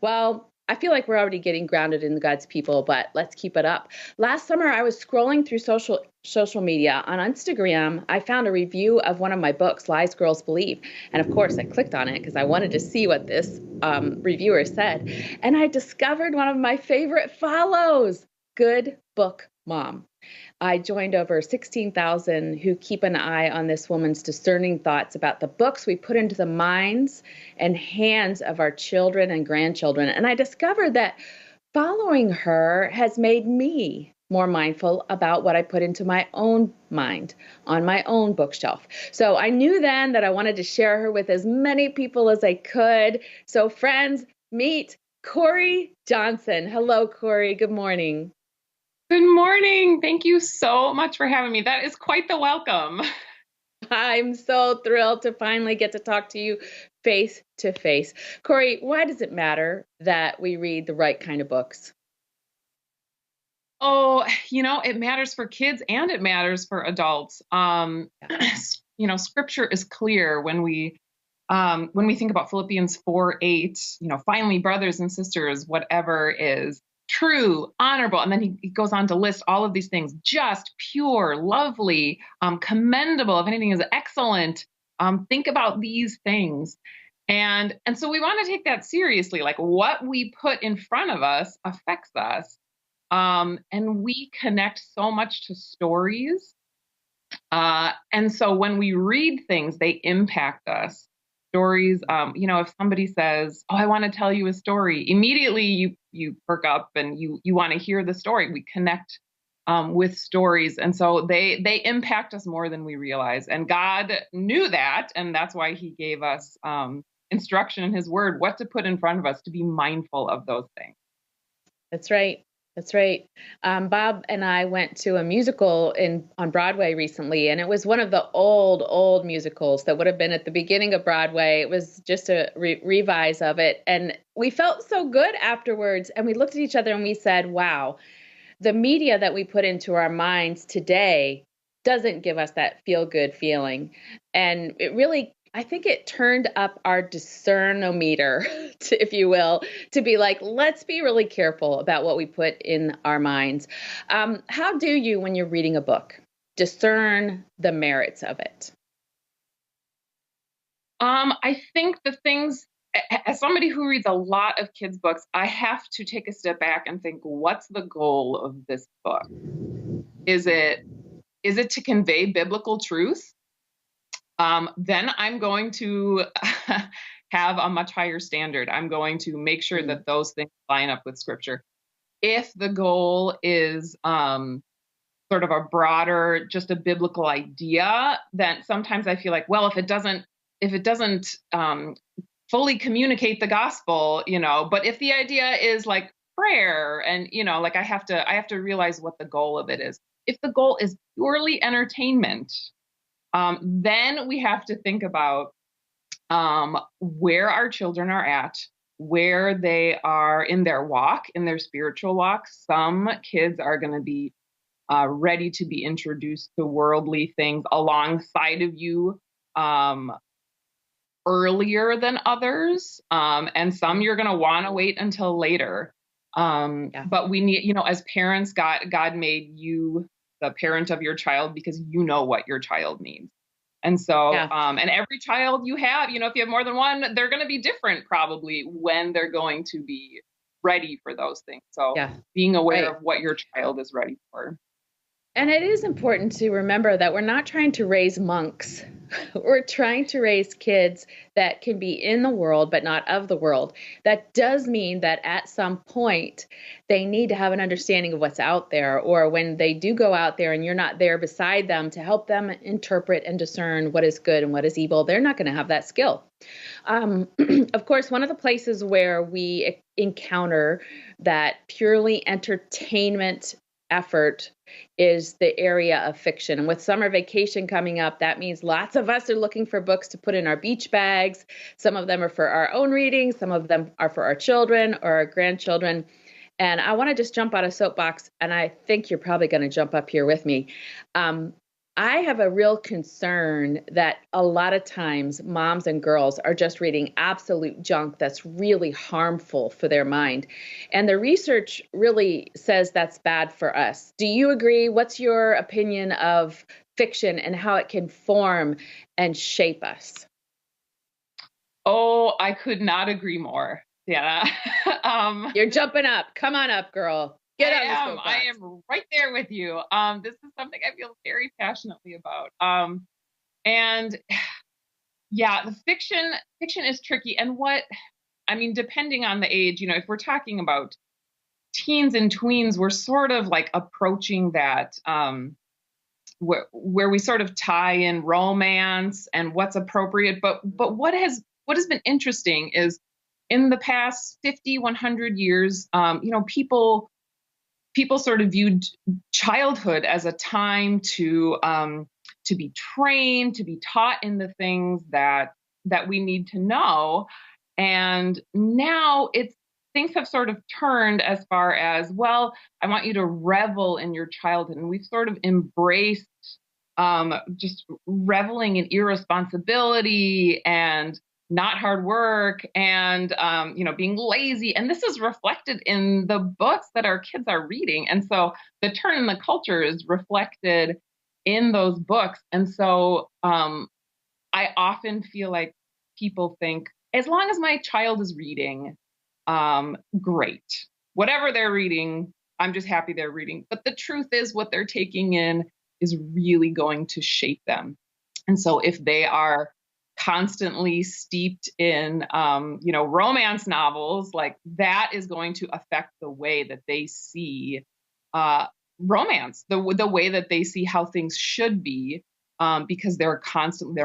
Well, I feel like we're already getting grounded in God's people, but let's keep it up. Last summer, I was scrolling through social media on Instagram. I found a review of one of my books, Lies Girls Believe, and of course, I clicked on it because I wanted to see what this reviewer said. And I discovered one of my favorite follows, Good Book Mom. I joined over 16,000 who keep an eye on this woman's discerning thoughts about the books we put into the minds and hands of our children and grandchildren. And I discovered that following her has made me more mindful about what I put into my own mind on my own bookshelf. So I knew then that I wanted to share her with as many people as I could. So friends, meet Korrie Johnson. Hello, Korrie. Good morning. Good morning. Thank you so much for having me. That is quite the welcome. I'm so thrilled to finally get to talk to you face to face. Korrie, why does it matter that we read the right kind of books? Oh, it matters for kids and it matters for adults. Yeah. Scripture is clear when we think about Philippians 4:8, finally, brothers and sisters, whatever is true, honorable. And then he goes on to list all of these things, just, pure, lovely, commendable, if anything is excellent. Think about these things. And so we want to take that seriously. Like what we put in front of us affects us. And we connect so much to stories. And so when we read things, they impact us. Stories, if somebody says, "Oh, I want to tell you a story," immediately you perk up and you want to hear the story. We connect with stories, and so they impact us more than we realize. And God knew that, and that's why He gave us instruction in His Word, what to put in front of us to be mindful of those things. That's right. That's right. Bob and I went to a musical on Broadway recently, and it was one of the old musicals that would have been at the beginning of Broadway. It was just a revise of it, and we felt so good afterwards. And we looked at each other and we said, "Wow, the media that we put into our minds today doesn't give us that feel-good feeling." And it really, I think it turned up our discernometer, if you will, to be like, let's be really careful about what we put in our minds. How do you, when you're reading a book, discern the merits of it? I think the things, as somebody who reads a lot of kids' books, I have to take a step back and think, what's the goal of this book? Is it to convey biblical truth? Then I'm going to have a much higher standard. I'm going to make sure that those things line up with Scripture. If the goal is sort of a broader, just a biblical idea, then sometimes I feel like, well, if it doesn't fully communicate the gospel, but if the idea is like prayer and, like I have to realize what the goal of it is. If the goal is purely entertainment, then we have to think about where our children are at, where they are in their walk, in their spiritual walk. Some kids are going to be ready to be introduced to worldly things alongside of you earlier than others. And some you're going to want to wait until later. Yeah. But we need, as parents, God made you the parent of your child because you know what your child needs. And so, Yeah. and every child you have, if you have more than one, they're going to be different probably when they're going to be ready for those things. So Yeah. being aware Right. of what your child is ready for. And it is important to remember that we're not trying to raise monks. We're trying to raise kids that can be in the world, but not of the world. That does mean that at some point, they need to have an understanding of what's out there, or when they do go out there and you're not there beside them to help them interpret and discern what is good and what is evil, they're not going to have that skill. Um, of course, one of the places where we encounter that purely entertainment effort is the area of fiction. And with summer vacation coming up, that means lots of us are looking for books to put in our beach bags. Some of them are for our own reading. Some of them are for our children or our grandchildren. And I want to just jump on a soapbox, and I think you're probably going to jump up here with me. Um, I have a real concern that a lot of times moms and girls are just reading absolute junk that's really harmful for their mind. And the research really says that's bad for us. Do you agree? What's your opinion of fiction and how it can form and shape us? Oh, I could not agree more. Yeah. You're jumping up. Come on up, girl. Get on the I soapbox. am right there with you. This is something I feel very passionately about. And yeah, the fiction is tricky. And I mean, depending on the age, if we're talking about teens and tweens, we're sort of like approaching that where we sort of tie in romance and what's appropriate. But what has been interesting is in the past 50, 100 years, people sort of viewed childhood as a time to be trained, to be taught in the things that we need to know. And now it's things have sort of turned as far as, well, I want you to revel in your childhood. And we've sort of embraced just reveling in irresponsibility and not hard work and being lazy. And this is reflected in the books that our kids are reading. And so the turn in the culture is reflected in those books. And so I often feel like people think, as long as my child is reading, great. Whatever they're reading, I'm just happy they're reading. But the truth is, what they're taking in is really going to shape them. And so if they are constantly steeped in, romance novels, like that is going to affect the way that they see romance, the way that they see how things should be, because their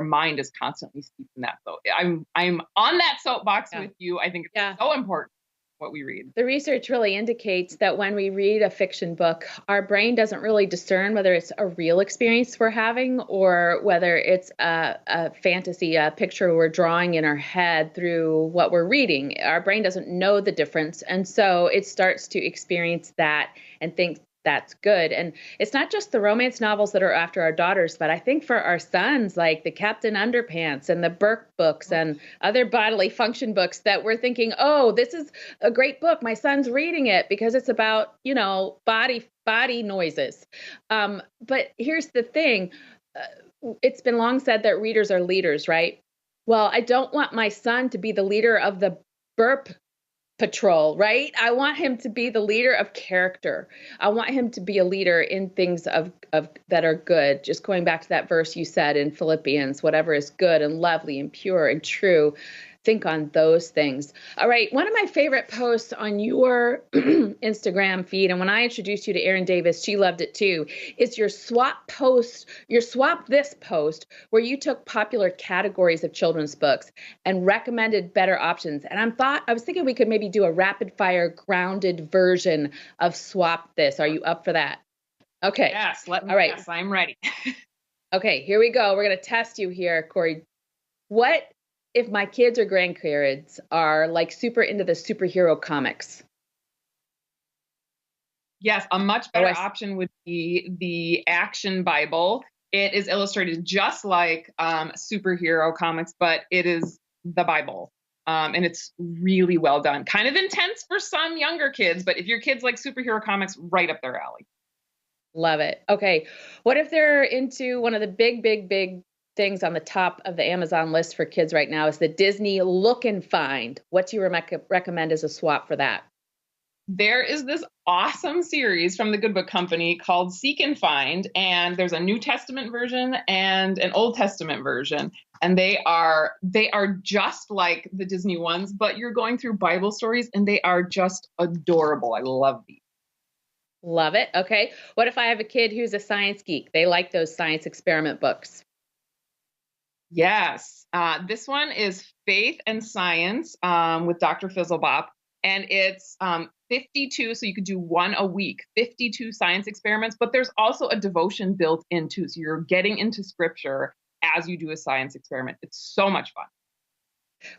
mind is constantly steeped in that. So I'm on that soapbox with you. I think it's so important what we read. The research really indicates that when we read a fiction book, our brain doesn't really discern whether it's a real experience we're having or whether it's a fantasy, a picture we're drawing in our head through what we're reading. Our brain doesn't know the difference. And so it starts to experience that and think that's good. And it's not just the romance novels that are after our daughters, but I think for our sons, like the Captain Underpants and the Burke books and other bodily function books that we're thinking, oh, this is a great book. My son's reading it because it's about, body noises. But here's the thing. It's been long said that readers are leaders, right? Well, I don't want my son to be the leader of the burp patrol, right? I want him to be the leader of character. I want him to be a leader in things of that are good. Just going back to that verse you said in Philippians, whatever is good and lovely and pure and true, think on those things. All right. One of my favorite posts on your Instagram feed, and when I introduced you to Erin Davis, she loved it too, is your swap this post where you took popular categories of children's books and recommended better options. And I was thinking we could maybe do a rapid fire grounded version of swap this. Are you up for that? Okay. Yes. All right. Yes, I'm ready. Okay, here we go. We're going to test you here, Korrie. What if my kids or grandkids are like super into the superhero comics? Yes, a much better option would be the Action Bible. It is illustrated just like superhero comics, but it is the Bible. And it's really well done. Kind of intense for some younger kids, but if your kids like superhero comics, right up their alley. Love it. Okay. What if they're into one of the big things on the top of the Amazon list for kids right now is the Disney Look and Find? What do you recommend as a swap for that? There is this awesome series from the Good Book Company called Seek and Find, and there's a New Testament version and an Old Testament version, and they are just like the Disney ones, but you're going through Bible stories, and they are just adorable. I love these. Love it. Okay. What if I have a kid who's a science geek? They like those science experiment books. Yes. This one is Faith and Science with Dr. Fizzlebop. And it's 52, so you could do one a week, 52 science experiments, but there's also a devotion built into, so you're getting into scripture as you do a science experiment. It's so much fun.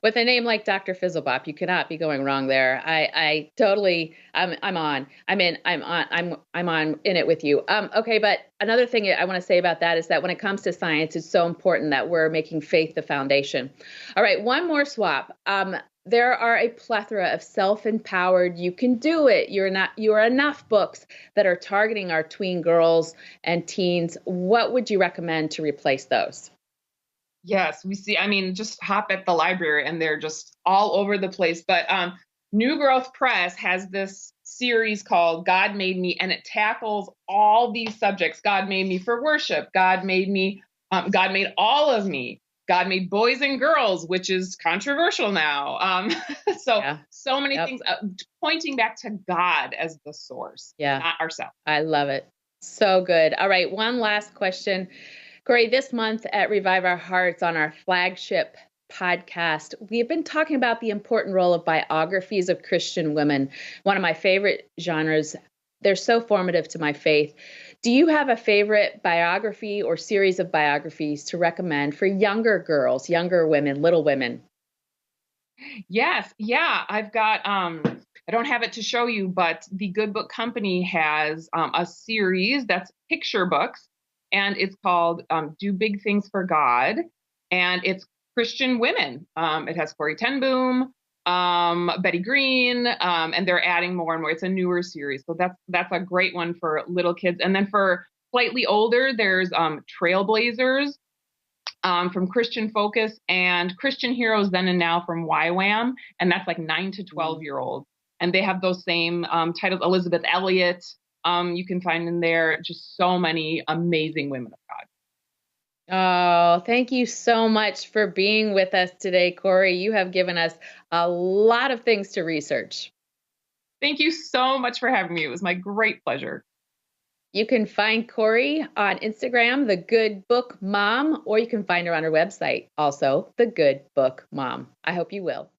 With a name like Dr. Fizzlebop, you cannot be going wrong there. I totally, I'm on. I'm in. I'm on in it with you. Okay, but another thing I want to say about that is that when it comes to science, it's so important that we're making faith the foundation. All right, one more swap. There are a plethora of self-empowered, you can do it, you are enough books that are targeting our tween girls and teens. What would you recommend to replace those? Yes, we see. I mean, just hop at the library and they're just all over the place. But New Growth Press has this series called God Made Me, and it tackles all these subjects. God made me for worship. God made me, God made all of me. God made boys and girls, which is controversial now. Yeah. So many Yep. things pointing back to God as the source, Yeah. not ourselves. I love it. So good. All right, one last question. Korrie, this month at Revive Our Hearts on our flagship podcast, we've been talking about the important role of biographies of Christian women, one of my favorite genres. They're so formative to my faith. Do you have a favorite biography or series of biographies to recommend for younger girls, younger women, little women? Yes, yeah, I've got I don't have it to show you, but the Good Book Company has a series that's picture books, and it's called Do Big Things for God, and it's Christian women. It has Corrie ten Boom, Betty Green, and they're adding more and more. It's a newer series, so that's a great one for little kids. And then for slightly older, there's Trailblazers, from Christian Focus, and Christian Heroes Then and Now from YWAM, and that's like 9 to 12-year-olds. And they have those same titles. Elizabeth Elliot, you can find in there. Just so many amazing women of God. Oh, thank you so much for being with us today, Korrie. You have given us a lot of things to research. Thank you so much for having me. It was my great pleasure. You can find Korrie on Instagram, The Good Book Mom, or you can find her on her website, also The Good Book Mom. I hope you will.